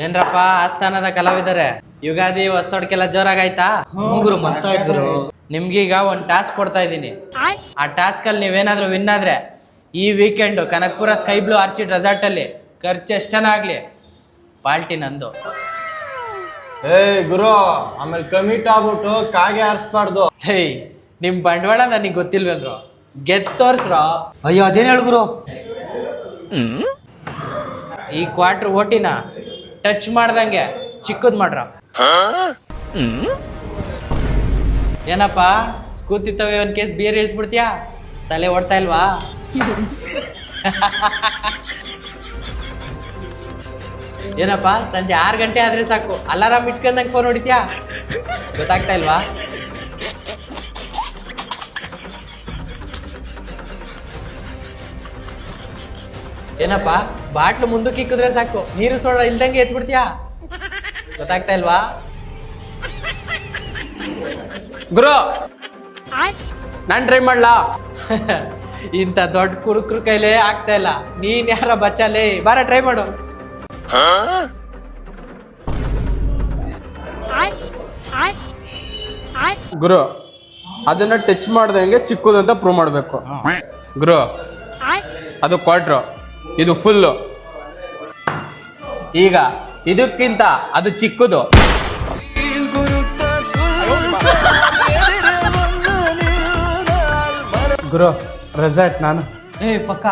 ಏನ್ರಪ್ಪ ಆಸ್ಥಾನದ ಕಲಾವಿದರೆ ಯುಗಾದಿ ಹೊಸ್ತೊಡ್ಕೆಲ್ಲ ಜೋರಾಗಾಯ್ತಾ? ಗುರು ಮಸ್ತ್ ಆಯ್ತು ಗುರು. ನಿಮ್ಗೀಗ ಒಂದು ಟಾಸ್ಕ್ ಕೊಡ್ತಾ ಇದ್ದೀನಿ. ಆ ಟಾಸ್ಕ್ ಅಲ್ಲಿ ನೀವೇನಾದ್ರೂ ವಿನ್ ಆದ್ರೆ ಈ weekend Kanakapura sky blue orchid resort ಅಲ್ಲಿ ಖರ್ಚು ಎಷ್ಟನ ಆಗ್ಲಿ ಪಾಲ್ಟಿ ನಂದು. ಗುರು ಆಮೇಲೆ ಕಮಿಟ್ ಆಗ್ಬಿಟ್ಟು ಕಾಗೆ ಆರಿಸ್ಬಾರ್ದು. ಹೇ ನಿಮ್ ಬಂಡವಾಳ ನನಗೆ ಗೊತ್ತಿಲ್ವಲ್ರು, ಗೆದ್ದು ತೋರ್ಸ್ರೋ. ಅಯ್ಯೋ ಅದೇನ್ ಹೇಳು ಗುರು. ಈ ಕ್ವಾರ್ಟರ್ ಓಟಿನ ಟಚ್ ಮಾಡ್ದಂಗೆ ಚಿಕ್ಕದ್ ಮಾಡ್ರ. ಏನಪ್ಪ ಕೂತಿತ್ತವೆ ಒಂದ್ ಕೇಸ್ ಬಿಯರ್ ಇಳಿಸ್ಬಿಡ್ತೀಯಾ? ತಲೆ ಓಡ್ತಾ ಇಲ್ವಾ? ಏನಪ್ಪ ಸಂಜೆ 6 ಗಂಟೆ ಆದ್ರೆ ಸಾಕು ಅಲಾರಾಮ್ ಇಟ್ಕೊಂಡಂಗೆ ಫೋನ್ ಹೊಡಿತ್ಯಾ? ಗೊತ್ತಾಗ್ತಾ ಇಲ್ವಾ? ಏನಪ್ಪ ಬಾಟ್ಲು ಮುಂದಕ್ಕೆ ಇಕ್ಕಿದ್ರೆ ಸಾಕು ನೀರು ಸೋಡ ಇಲ್ದಂಗೆ ಎತ್ಬಿಡ್ತೀಯಾ? ಗೊತ್ತಾಗ್ತಾ ಇಲ್ವಾ? ಗುರು ನಾನ್ ಟ್ರೈ ಮಾಡ್ಲಾ? ಇಂಥ ದೊಡ್ಡ ಕುರುಕ್ರು ಕೈಲೇ ಆಗ್ತಾ ಇಲ್ಲ, ನೀನ್ ಯಾರ ಬಚ್ಚಲೇ? ಬಾರ ಟ್ರೈ ಮಾಡು. ಗುರು ಅದನ್ನ ಟಚ್ ಮಾಡ್ದಂಗೆ ಚಿಕ್ಕದಂತ ಪ್ರೂವ್ ಮಾಡ್ಬೇಕು. ಗುರು ಅದು ಕ್ವಾರ್ಟ್ರು, ಇದು ಫುಲ್ಲು. ಈಗ ಇದಕ್ಕಿಂತ ಅದು ಚಿಕ್ಕದು. ಗುರು ರೆಸಾರ್ಟ್ ನಾನು ಏ ಪಕ್ಕ